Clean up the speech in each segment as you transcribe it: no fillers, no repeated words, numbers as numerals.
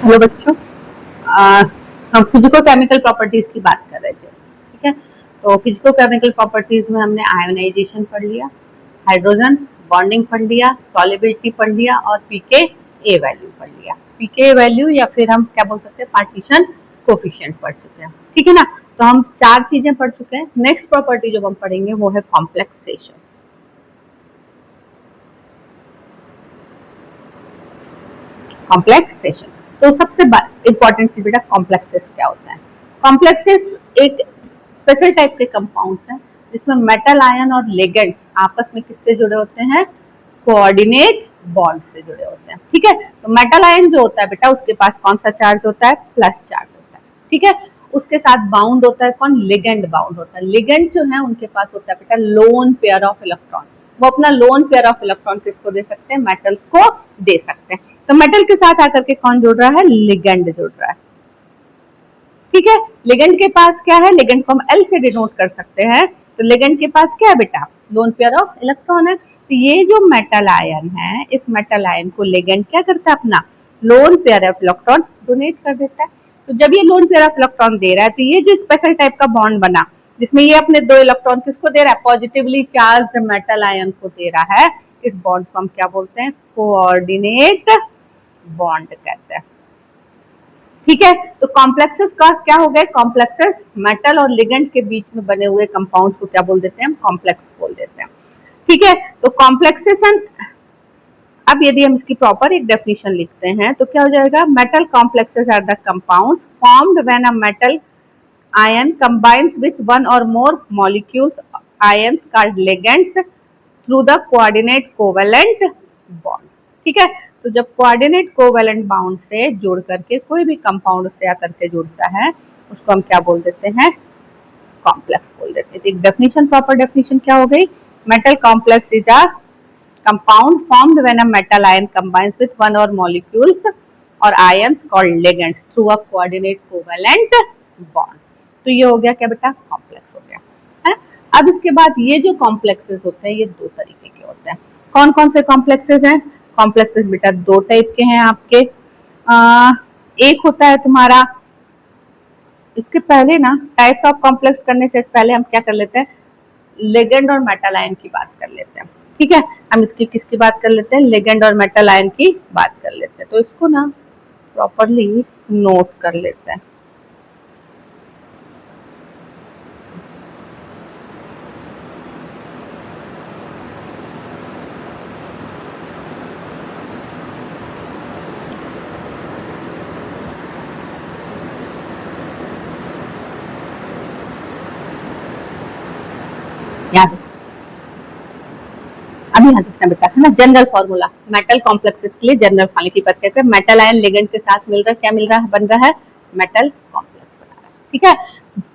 Hello बच्चों, हम physico chemical properties की बात कर रहे थे। ठीक है, तो फिजिको केमिकल प्रॉपर्टीज में हमने आयोनाइजेशन पढ़ लिया, हाइड्रोजन बॉन्डिंग पढ़ लिया, सॉल्युबिलिटी पढ़ लिया और पीके ए वैल्यू पढ़ लिया। पीके वैल्यू या फिर हम क्या बोल सकते हैं, पार्टीशन कोफिशिएंट पढ़ चुके हैं। ठीक है ना, तो हम 4 चीजें पढ़ चुके हैं। नेक्स्ट प्रॉपर्टी जो हम पढ़ेंगे वो है कॉम्प्लेक्सेशन। कॉम्प्लेक्सेशन तो सबसे इंपॉर्टेंट चीज बेटा, कॉम्प्लेक्सेस क्या होता है। कॉम्प्लेक्सेस एक स्पेशल टाइप के कंपाउंड्स हैं जिसमें मेटल आयन और लिगेंड्स आपस में किससे जुड़े होते हैं, कोऑर्डिनेट बॉन्ड से जुड़े होते हैं। ठीक है, तो मेटल आयन जो होता है बेटा, उसके पास कौन सा चार्ज होता है, प्लस चार्ज होता है। ठीक है, उसके साथ बाउंड होता है कौन, लिगेंड बाउंड होता है। लिगेंड जो है उनके पास होता है बेटा लोन पेयर ऑफ इलेक्ट्रॉन। वो अपना लोन पेयर ऑफ इलेक्ट्रॉन किसको दे सकते हैं, मेटल्स को दे सकते हैं। तो मेटल के साथ आकर के कौन जुड़ रहा है, लिगेंड जुड़ रहा है। ठीक है, लिगेंड के पास क्या है, लिगेंड को हम एल से डिनोट कर सकते हैं। तो लिगेंड के पास क्या है बेटा, लोन पेयर ऑफ इलेक्ट्रॉन है। तो ये जो मेटल आयन है, इस मेटल आयन को लिगेंड क्या करता है, अपना lone pair of electron donate कर देता है। तो जब ये लोन पेयर ऑफ इलेक्ट्रॉन दे रहा है, तो ये जो स्पेशल टाइप का बॉन्ड बना जिसमें ये अपने 2 इलेक्ट्रॉन किसको दे रहा है, पॉजिटिवली चार्ज्ड मेटल आयन को दे रहा है, इस बॉन्ड को हम क्या बोलते हैं, कोऑर्डिनेट बॉन्ड कहते हैं। ठीक है, तो कॉम्प्लेक्सेस का क्या हो गया, कॉम्प्लेक्सेस मेटल और लिगेंड के बीच में बने हुए कंपाउंड्स को क्या बोल देते हैं, हम कॉम्प्लेक्स बोल देते हैं। ठीक है, तो कॉम्प्लेक्सेशन, अब यदि हम इसकी प्रॉपर एक डेफिनेशन लिखते हैं तो क्या हो जाएगा, metal complexes are the compounds formed when a metal ion combines with one or more molecules ions called ligands through the coordinate covalent bond. ठीक है, तो जब कोऑर्डिनेट कोवेलेंट बाउंड से जुड़ करके कोई भी कंपाउंड से आकर के जुड़ता है, उसको हम क्या बोल देते हैं, कॉम्प्लेक्स बोल देते हैं। तो एक डेफिनेशन, प्रॉपर डेफिनेशन क्या हो गई, metal complex is a compound formed when a metal ion combines with one और मॉलिक्यूल्स और ions called ligands through a coordinate covalent bond. तो ये हो गया क्या बेटा, कॉम्प्लेक्स हो गया है। अब इसके बाद ये जो कॉम्प्लेक्सेस होते हैं, ये 2 तरीके के होते हैं। कौन कौन से कॉम्प्लेक्सेस हैं, कॉम्प्लेक्सेस बेटा 2 टाइप के हैं आपके। एक होता है तुम्हारा, इसके पहले ना टाइप्स ऑफ कॉम्प्लेक्स करने से पहले हम क्या कर लेते हैं, लिगेंड और मेटल आयन की बात कर लेते हैं। ठीक है, हम इसकी किसकी बात कर लेते हैं, लिगेंड और मेटल आयन की बात कर लेते हैं। तो इसको ना प्रॉपरली नोट कर लेते हैं। याद अभी यहाँ देखना बेटा, है ना, जनरल फॉर्मूला मेटल कॉम्प्लेक्सेस के लिए जनरल फॉर्मूला की बात करते हैं। मेटल आयन लिगेंड के साथ मिल रहा है, क्या मिल रहा है, बन रहा है मेटल कॉम्प्लेक्स बना रहा है। ठीक है,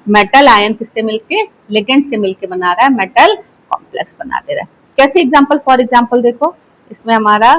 मेटल आयन किससे मिलके, लिगेंड से मिलके बना रहा है मेटल कॉम्प्लेक्स बना दे रहा है। कैसे एग्जांपल, फॉर एग्जांपल देखो, इसमें हमारा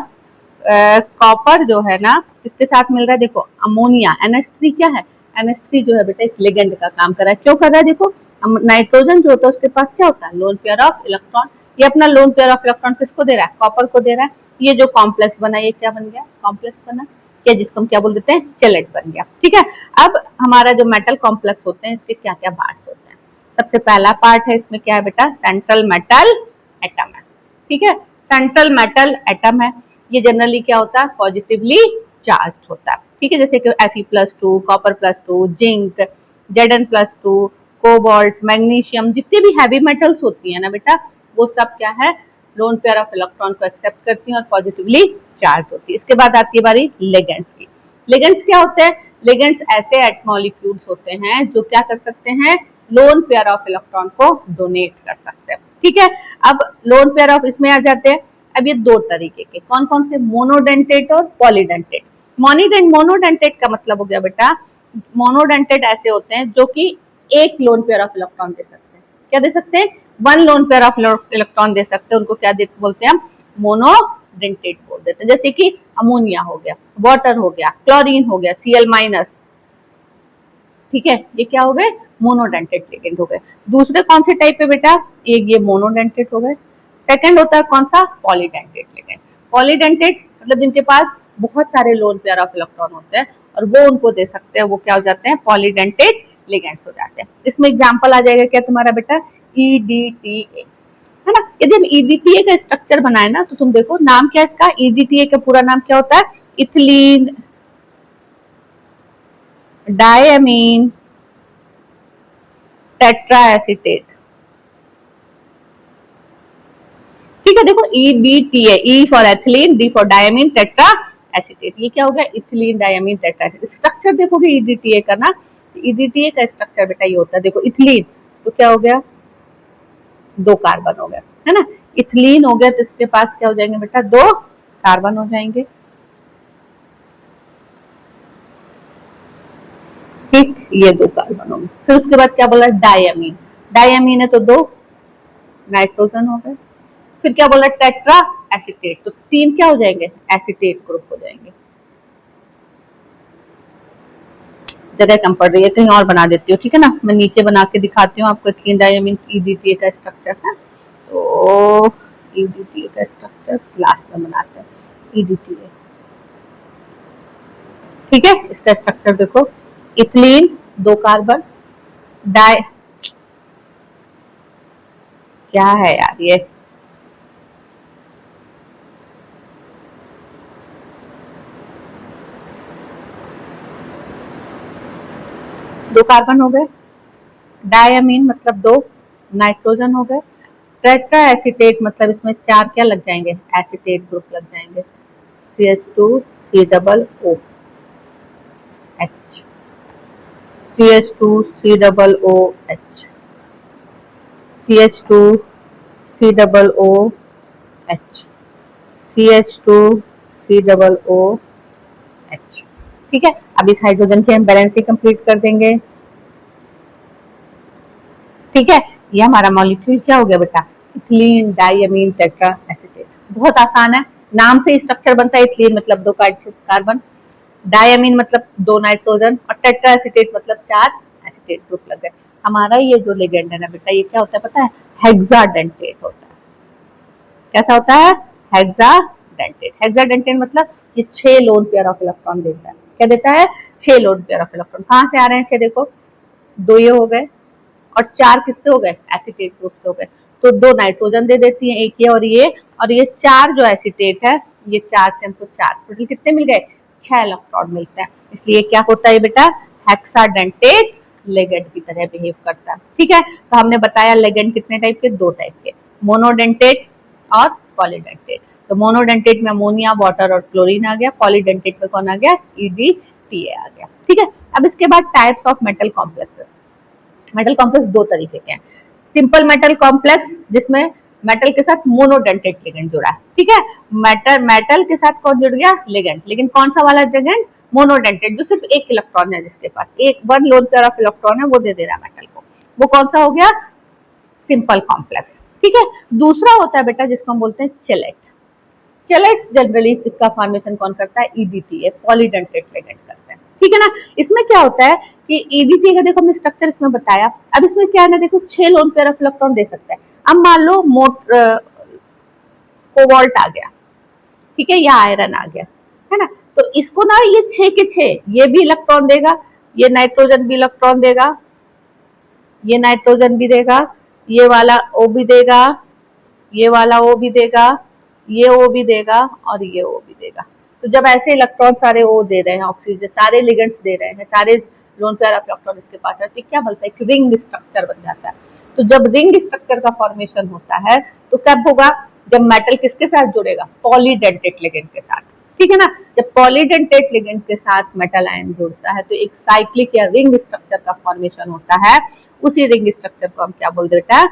कॉपर जो है ना किसके साथ मिल रहा है, देखो अमोनिया, NH3 क्या है, NH3 जो है बेटा एक लिगेंड का काम कर रहा है। क्यों कर रहा है, देखो नाइट्रोजन जो होता है उसके पास क्या होता है, लोन पेयर ऑफ इलेक्ट्रॉन। ये अपना लोन पेयर ऑफ इलेक्ट्रॉन किसको दे रहा है, कॉपर को दे रहा है। ये जो कॉम्प्लेक्स बना, ये क्या बन गया, कॉम्प्लेक्स बना, या जिसको हम क्या बोल देते हैं, चेलेट बन गया। ठीक है, अब हमारा जो मेटल कॉम्प्लेक्स होते हैं, इसके क्या क्या पार्ट्स होते हैं। सबसे पहला पार्ट है इसमें क्या है बेटा, सेंट्रल मेटल एटम है। ठीक है, सेंट्रल मेटल एटम है, ये जनरली क्या होता है, पॉजिटिवली चार्ज होता है। ठीक है, जैसे कि Fe+2, कॉपर+2, zinc, Zn+2, cobalt, magnesium, जितने भी हैवी मेटल्स होती है ना बेटा, वो सब क्या है, लोन पेयर ऑफ इलेक्ट्रॉन को एक्सेप्ट करती हैं और पॉजिटिवली चार्ज होती है। इसके बाद आती है बारी लिगेंड्स की। लिगेंड्स क्या होते हैं, लिगेंड्स ऐसे मॉलिक्यूल्स होते हैं जो क्या कर सकते हैं, लोन पेयर ऑफ इलेक्ट्रॉन को डोनेट कर सकते हैं। ठीक है, अब लोन पेयर ऑफ इसमें आ जाते हैं। अब ये 2 तरीके के, कौन कौन से, मोनोडेंटेट और पॉलीडेंटेट। मोनोडेंटेट का मतलब हो गया बेटा, मोनोडेंटेट ऐसे होते हैं जो कि एक लोन पेयर ऑफ इलेक्ट्रॉन दे सकते हैं। क्या दे सकते हैं, 1 लोन पेयर ऑफ इलेक्ट्रॉन दे सकते हैं, उनको क्या बोलते हैं हम, मोनोडेंटेट बोल देते हैं। जैसे कि अमोनिया हो गया, वाटर हो गया, क्लोरीन हो गया, Cl-। ठीक है, ये क्या हो गए, मोनोडेंटेट लिगेंड हो गए। दूसरे कौन से टाइप पे बेटा, एक ये मोनोडेंटेट हो गए। सेकंड होता है कौन सा, पॉलीडेंटेट लिगेंड। पॉलीडेंटेट मतलब जिनके पास बहुत सारे लोन पेयर ऑफ इलेक्ट्रॉन होते हैं और वो उनको दे सकते हैं, वो क्या हो जाते हैं, पॉलीडेंटेट लिगेंड्स हो जाते हैं। इसमें एग्जांपल आ जाएगा क्या तुम्हारा बेटा, EDTA, है ना। यदि हम EDTA का स्ट्रक्चर बनाए ना, तो तुम देखो नाम क्या है इसका, EDTA का पूरा नाम क्या होता है, इथिलीन डायमीन टेट्राएसीटेट। ठीक है, देखो EDTA, E for ethylene, D for diamine, tetra acetate, ये क्या हो गया, ethylene diamine tetra acetate. Structure देखोगे EDTA का ना, EDTA का स्ट्रक्चर बेटा ये होता है, देखो इथिलीन तो क्या हो गया, 2 कार्बन हो गया, है ना। इथिलीन हो गया तो इसके पास क्या हो जाएंगे बेटा, 2 कार्बन हो जाएंगे। ठीक, ये 2 कार्बन हो गए। फिर उसके बाद क्या बोला, डायमीन, डायमीन है तो 2 नाइट्रोजन हो गए। फिर क्या बोला, टेट्रा एसीटेट, तो 3 क्या हो जाएंगे, एसीटेट ग्रुप हो जाएंगे। जगह कम पड़ रही है, कहीं और बना देती हूँ, ठीक है ना, मैं नीचे बना के दिखाती हूँ आपको इथिलीन डायमीन EDTA का स्ट्रक्चर है। तो EDTA का स्ट्रक्चर लास्ट में बनाते हैं, EDTA, ठीक है। इसका स्ट्रक्चर देखो, इथिलीन 2 कार्बन, डाई, क्या है यार ये, दो कार्बन हो गए, डायमीन मतलब 2 नाइट्रोजन हो गए, टेट्रा एसीटेट मतलब इसमें 4 क्या लग जाएंगे, एसीटेट ग्रुप लग जाएंगे, CH2COOH, CH2COOH, CH2COOH, CH2COOH, ठीक है। अब इस हाइड्रोजन की हम बैलेंसिंग कंप्लीट कर देंगे, ठीक है। ये हमारा मॉलिक्यूल क्या हो गया बेटा, इथिलीन डायमीन टेट्रा एसीटेट। बहुत आसान है, नाम से स्ट्रक्चर बनता है, इथिलीन मतलब 2 कार्बन, डायमीन मतलब 2 नाइट्रोजन, और टेट्रा एसीटेट मतलब 4 एसीटेट ग्रुप लग गए। हमारा ये जो लिगेंड है ना बेटा, ये क्या होता है पता है, हेक्साडेंटेट होता है। कैसा होता है, हेक्साडेंटेट। हेक्साडेंटेट मतलब ये 6 लोन पेयर ऑफ इलेक्ट्रॉन देता है। क्या देता है, 6 लोन पेयर ऑफ इलेक्ट्रॉन। कहां से आ रहे हैं 6, देखो 2 ये हो गए और 4 किससे हो गए, एसीटेट ग्रुप से हो गए। तो 2 नाइट्रोजन दे देती है, एक ये और ये 4 जो एसीटेट है, ये 4 से हमको 4 टोटल कितने मिल गए, 6 इलेक्ट्रॉन मिलते हैं। इसलिए क्या होता है बेटा, हेक्साडेंटेट लिगेंड की तरह बिहेव करता है, ठीक है। तो हमने बताया लिगेंड कितने टाइप के, 2 टाइप के, मोनोडेंटेट और पॉलीडेंटेट। तो मोनोडेंटेट में अमोनिया, वाटर और क्लोरीन आ गया, पॉलीडेंटेट में कौन आ गया, EDTA आ गया, ठीक है। अब इसके बाद types of metal complexes. Metal complex 2 तरीके के हैं, सिंपल मेटल कॉम्प्लेक्स जिसमें मेटल के साथ मोनोडेंटेट लिगेंड जुड़ा है, ठीक है। मेटल के साथ कौन जुड़ गया, लिगेंड, लेकिन कौन सा वाला लिगेंड, मोनोडेंटेट, जो सिर्फ 1 इलेक्ट्रॉन है, जिसके पास 1 लोन पेयर ऑफ इलेक्ट्रॉन है, वो दे दे रहा है मेटल को, वो कौन सा हो गया, सिंपल कॉम्प्लेक्स, ठीक है। दूसरा होता है बेटा जिसको हम बोलते हैं चेलेट। चेलेट्स जनरली जिसका फॉर्मेशन कौन करता है, EDTA, पॉलीडेंटेट लिगेंड करते हैं, ठीक है ना। इसमें क्या होता है कि EDTA का देखो हमने स्ट्रक्चर इसमें बताया। अब इसमें क्या है ना, देखो 6 लोन पेयर ऑफ इलेक्ट्रॉन दे सकता है। अब मान लो कोबाल्ट आ गया, ठीक है, या आयरन आ गया, है ना। तो इसको ना ये 6 के 6 ये भी इलेक्ट्रॉन देगा, ये नाइट्रोजन भी इलेक्ट्रॉन देगा, ये नाइट्रोजन भी देगा, ये वाला O भी देगा, ये वाला O भी देगा, ये O भी देगा और ये O भी देगा। तो जब ऐसे इलेक्ट्रॉन सारे O दे रहे हैं, ऑक्सीजन सारे लिगेंड्स दे रहे हैं, सारे लोन पेयर ऑफ इलेक्ट्रॉन इसके पास है, तो क्या बोलता है, कि रिंग स्ट्रक्चर बन जाता है। तो जब रिंग स्ट्रक्चर का फॉर्मेशन होता है तो कब होगा, जब मेटल किसके साथ जुड़ेगा, पॉलीडेंटेट लिगेंड के साथ, ठीक है ना। जब पॉलीडेंटेट लिगेंड के साथ मेटल आयन जुड़ता है तो एक साइक्लिक या रिंग स्ट्रक्चर का फॉर्मेशन होता है। उसी रिंग स्ट्रक्चर को हम क्या बोल देते हैं,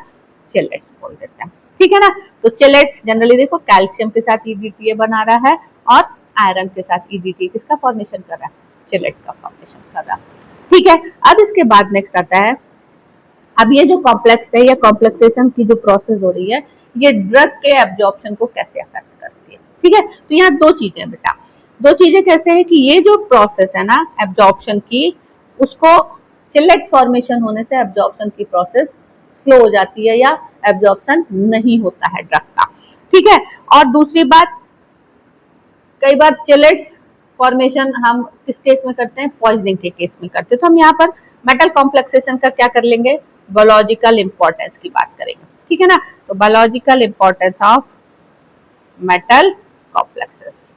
चेलेट्स बोल देते हैं, ठीक है ना। तो चेलेट्स जनरली देखो कैल्शियम के साथ EDTA बना रहा है और आयरन के साथ EDTA किसका फॉर्मेशन कर रहा है, चेलेट का फॉर्मेशन कर रहा है, ठीक है। अब इसके बाद नेक्स्ट आता है, अब ये जो कॉम्प्लेक्स है या कॉम्प्लेक्सेशन की जो प्रोसेस हो रही है, ये ड्रग के एब्जॉर्प्शन को कैसे अफेक्ट करती है, ठीक है। तो यहाँ 2 चीजें बेटा, 2 चीजें कैसे है कि ये जो प्रोसेस है ना एब्जॉर्प्शन की, उसको चिलेट फॉर्मेशन होने से एब्जॉर्प्शन की प्रोसेस स्लो हो जाती है या एब्जॉर्प्शन नहीं होता है ड्रग का, ठीक है। और दूसरी बात, कई बार चिलेट्स फॉर्मेशन हम किस केस में करते हैं, पॉइजनिंग के केस में करते हैं। तो हम यहाँ पर मेटल कॉम्प्लेक्सेशन का क्या कर लेंगे, बायोलॉजिकल इंपॉर्टेंस की बात करेंगे, ठीक है ना। तो biological importance of metal complexes.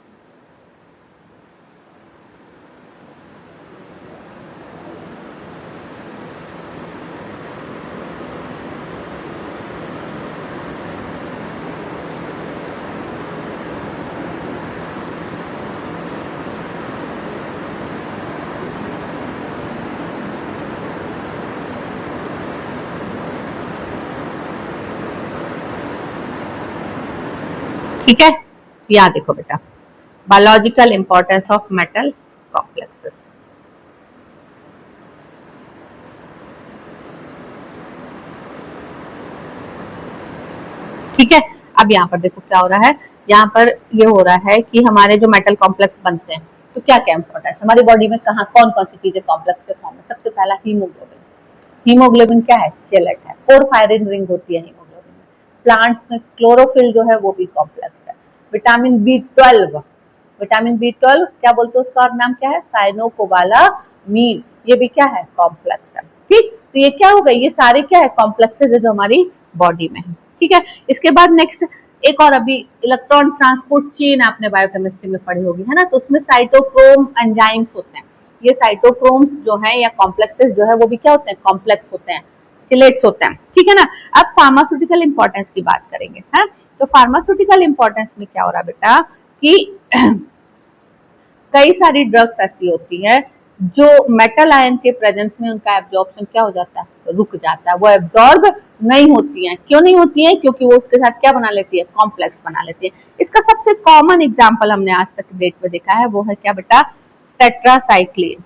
ठीक है, यहाँ देखो बेटा, biological importance of metal complexes. ठीक है, अब यहाँ पर देखो क्या हो रहा है, यहाँ पर ये हो रहा है कि हमारे जो मेटल कॉम्प्लेक्स बनते हैं तो क्या क्या इंपॉर्टेंस हमारी बॉडी में, कहाँ कौन कौन सी चीजें कॉम्प्लेक्स के फॉर्म में। सबसे पहला हीमोग्लोबिन। हीमोग्लोबिन क्या है, चेलेट है, पोरफायरिन रिंग होती है हीमोग्लोबिन में। प्लांट्स में क्लोरोफिल जो है वो भी कॉम्प्लेक्स है। विटामिन B12, विटामिन B12 क्या बोलते हैं उसका और नाम क्या है, साइनोकोबालामीन, ये भी क्या है, कॉम्प्लेक्स है। ठीक, तो ये क्या हो गई, ये सारे क्या है, कॉम्प्लेक्सेस है जो हमारी बॉडी में है। ठीक है, इसके बाद नेक्स्ट एक और, अभी इलेक्ट्रॉन ट्रांसपोर्ट चेन आपने बायोकेमिस्ट्री में पढ़ी होगी, है ना। तो उसमें साइटोक्रोम एंजाइम्स होते हैं। ये साइटोक्रोम्स जो है या कॉम्प्लेक्सेस जो है वो भी क्या होते हैं, कॉम्प्लेक्स होते हैं, चिलेट्स होते हैं। ठीक है ना। अब फार्मास्यूटिकल इंपॉर्टेंस की बात करेंगे, है। तो फार्मास्यूटिकल इंपॉर्टेंस में क्या हो रहा है बेटा कि कई सारी ड्रग्स ऐसी होती है जो मेटल आयन के प्रेजेंस में उनका एब्जॉर्प्शन क्या हो जाता है, रुक जाता है, वो एब्जॉर्ब नहीं होती हैं। क्यों नहीं होती हैं, क्योंकि वो उसके साथ क्या बना लेती है, कॉम्प्लेक्स बना लेती है। इसका सबसे कॉमन एग्जांपल हमने आज तक डेट में देखा है, वो है क्या बेटा, टेट्रासाइक्लिन।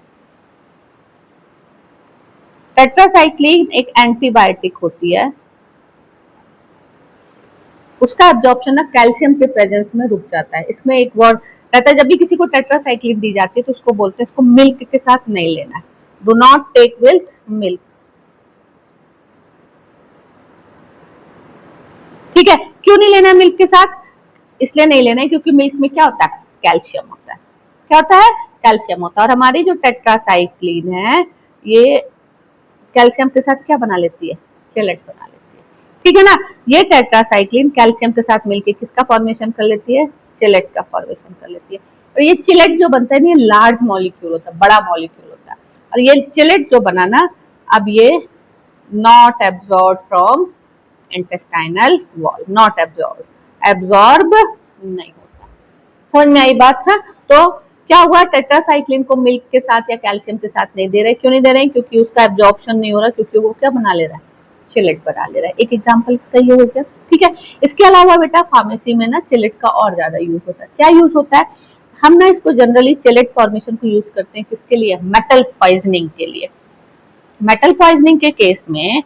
टेट्रासाइक्लिन एक एंटीबायोटिक होती है, उसका एब्जॉर्प्शन ना कैल्शियम के प्रेजेंस में रुक जाता है। इसमें एक वर्ड रहता है, जब भी किसी को टेट्रासाइक्लिन दी जाती है तो उसको बोलते हैं इसको मिल्क के साथ नहीं लेना है, do not take with milk. ठीक है, क्यों नहीं लेना है मिल्क के साथ, इसलिए नहीं लेना है क्योंकि मिल्क में क्या होता है, कैल्शियम होता है। क्या होता है, कैल्शियम होता है। और हमारी जो टेट्रासाइक्लिन है ये कैल्शियम के साथ क्या बना लेती है, चेलेट बना लेती है। ठीक है ना। ये टेट्रासाइक्लिन कैल्शियम के साथ मिलकर किसका फॉर्मेशन कर लेती है, चिलेट का फॉर्मेशन कर लेती है। और ये चिलेट जो बनता है ये लार्ज मॉलिक्यूल होता है, बड़ा मॉलिक्यूल होता है। और ये चिलेट जो बना ना, अब ये not absorb from intestinal wall, not absorb नहीं होता। समझ में आई बात है। तो क्या हुआ, टेट्रासाइक्लिन को मिल्क के साथ या कैल्शियम के साथ नहीं दे रहे। क्यों नहीं दे रहे, क्योंकि उसका एब्जॉर्प्शन नहीं हो रहा, क्योंकि वो क्या बना ले रहा है, चिलेट बना ले रहा है। एक एग्जांपल इसका ये हो गया। ठीक है, इसके अलावा बेटा फार्मेसी में ना चिलेट का और ज्यादा यूज होता है। क्या यूज होता है, हम ना इसको जनरली चिलेट फॉर्मेशन को यूज करते हैं किसके लिए, मेटल पॉइजनिंग के लिए। मेटल पॉइजनिंग के केस में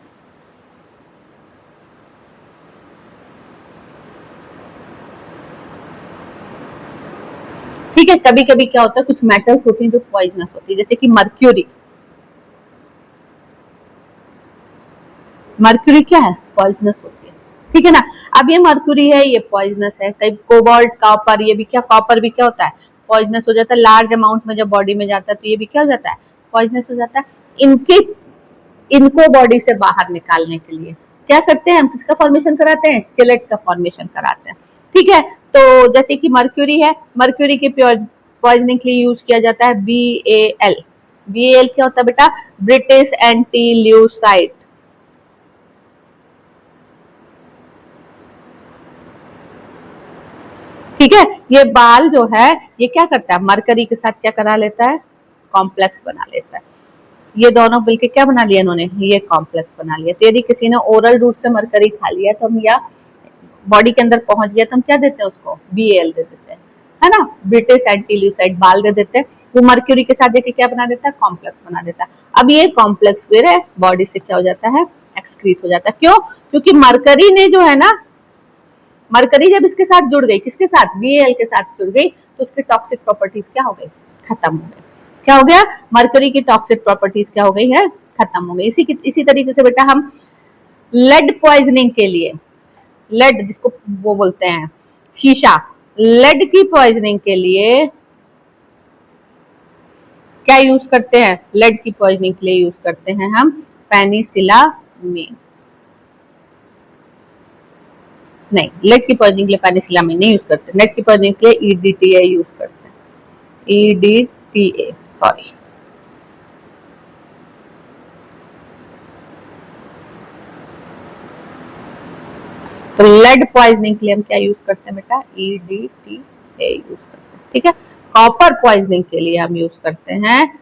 ठीक है, कभी कभी क्या होता है, कुछ मेटल्स होती हैं जो पॉइजनस होती है, जैसे कि मर्क्यूरी। मर्क्यूरी क्या है, पॉइजनस होती है। ठीक है ना। अब ये मर्क्यूरी है, ये पॉइजनस है। कई कोबाल्ट, कॉपर, ये भी क्या, कॉपर भी क्या होता है, पॉइजनस हो जाता है। लार्ज अमाउंट में जब बॉडी में जाता है तो ये भी क्या हो जाता है, पॉइजनस हो जाता है। इनको बॉडी से बाहर निकालने के लिए क्या करते हैं, हम किसका फॉर्मेशन कराते हैं, चिलेट का फॉर्मेशन कराते हैं। ठीक है, तो जैसे कि मर्क्यूरी है, मर्क्यूरी के पॉइजनिंग के लिए यूज किया जाता है BAL। BAL क्या होता है बेटा, ब्रिटिश एंटी ल्यूसाइड। ठीक है, ये बाल जो है ये क्या करता है, मरकरी के साथ क्या करा लेता है, कॉम्प्लेक्स बना लेता है। ये दोनों मिलकर क्या बना लिया इन्होंने, ये कॉम्प्लेक्स बना लिया। तो यदि किसी ने ओरल रूट से मरकरी खा लिया तो हम, या बॉडी के अंदर पहुंच गया तो हम क्या देते हैं उसको, BAL दे देते हैं, है ना, ब्रिटिश एंटील्यूसाइड बाल दे देते हैं। वो मर्क्यूरी के साथ देके क्या बना देता है, कॉम्प्लेक्स बना देता है। अब ये कॉम्प्लेक्स फिर है बॉडी से क्या हो जाता है, एक्सक्रीट हो जाता है। क्यों, क्योंकि मरकरी ने जो है ना, मरकरी जब इसके साथ जुड़ गई, किसके साथ, BAL के साथ जुड़ गई, तो उसकी टॉक्सिक प्रॉपर्टीज क्या हो गई, खत्म हो गई। क्या हो गया, मरकरी की टॉक्सिक प्रॉपर्टीज क्या हो गई है, खत्म हो गई। इसी तरीके से बेटा हम लेड पॉइजनिंग के लिए, लेड जिसको वो बोलते हैं शीशा, लेड की पॉइजनिंग के लिए क्या यूज करते हैं? लेड की पॉइजनिंग के लिए यूज करते हैं हम पेनिसिलामिन। नहीं, लेड की पॉइजनिंग के लिए पेनिसिलामिन नहीं यूज करते। लेड की पॉइजनिंग के लिए EDTA यूज करते हैं, EDTA, सॉरी। तो लेड पॉइजनिंग के लिए हम क्या यूज करते हैं बेटा? EDTA यूज करते हैं, ठीक है। कॉपर पॉइजनिंग के लिए हम यूज करते हैं,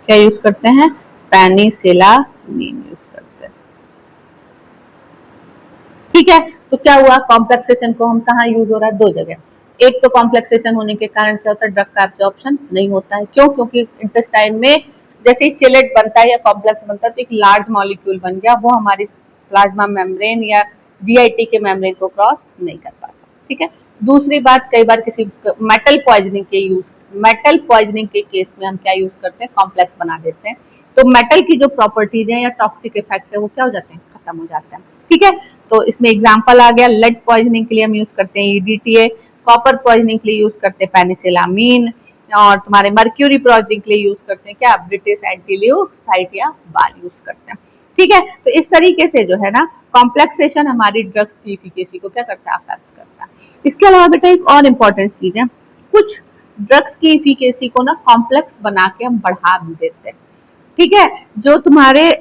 क्या यूज करते हैं? पेनिसिलामिन यूज करते हैं, ठीक है। तो क्या हुआ, कॉम्प्लेक्सेशन को हम कहाँ यूज हो रहा है? दो जगह। एक तो कॉम्प्लेक्सेशन होने के कारण क्या होता है? ड्रग का एब्जॉर्प्शन नहीं होता है। क्यों? क्योंकि इंटेस्टाइन में जैसे ही चिलेट बनता है या कॉम्प्लेक्स बनता है तो एक लार्ज मॉलिक्यूल बन गया, वो हमारी प्लाज्मा मेम्ब्रेन या GIT के मेम्ब्रेन को क्रॉस नहीं कर पाता, ठीक है। दूसरी बात, कई बार किसी मेटल पॉइजनिंग के केस में हम क्या यूज करते हैं? कॉम्प्लेक्स बना देते हैं, तो मेटल की जो प्रॉपर्टीज है या टॉक्सिक इफेक्ट्स है वो क्या हो जाते हैं? खत्म हो जाते हैं, ठीक है। तो इसमें एग्जांपल आ गया, लेड पॉइजनिंग के लिए हम यूज करते हैं EDTA, कॉपर पॉइजनिंग के लिए यूज करते हैं पेनिसिलामिन, और तुम्हारे मर्क्यूरी पॉइजनिंग के लिए यूज करते हैं क्या? ब्रिटिश एंटील्यूसाइड या बाल यूज करते हैं, ठीक है। तो इस तरीके से जो है ना, कॉम्प्लेक्सेशन हमारी ड्रग्स की इफिकेसी को क्या करता है? अफेक्ट करता है। इसके अलावा बेटा एक और इम्पोर्टेंट चीज है, कुछ ड्रग्स की इफिकेसी को ना कॉम्प्लेक्स बना के हम बढ़ा भी देते हैं, ठीक है। जो तुम्हारे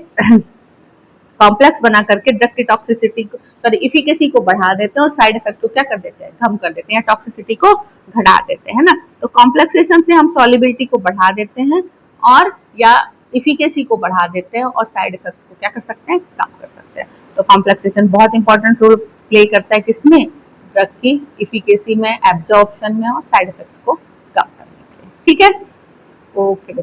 कॉम्प्लेक्स बना करके ड्रग की टॉक्सिसिटी को, सॉरी, इफिकेसी को बढ़ा देते हैं और साइड इफेक्ट को क्या कर देते हैं? कम कर देते हैं, या टॉक्सिसिटी को घटा देते हैं ना। तो कॉम्प्लेक्सेशन से हम सॉल्युबिलिटी को बढ़ा देते हैं और या इफिकेसी को बढ़ा देते हैं और साइड इफेक्ट्स को क्या कर सकते हैं? कम कर सकते हैं। तो कॉम्प्लेक्सेशन बहुत इंपॉर्टेंट रोल प्ले करता है किसमें? ड्रग की इफिकेसी में, एब्जॉर्प्शन में और साइड इफेक्ट्स को कम करने के लिए, ठीक है। ओके।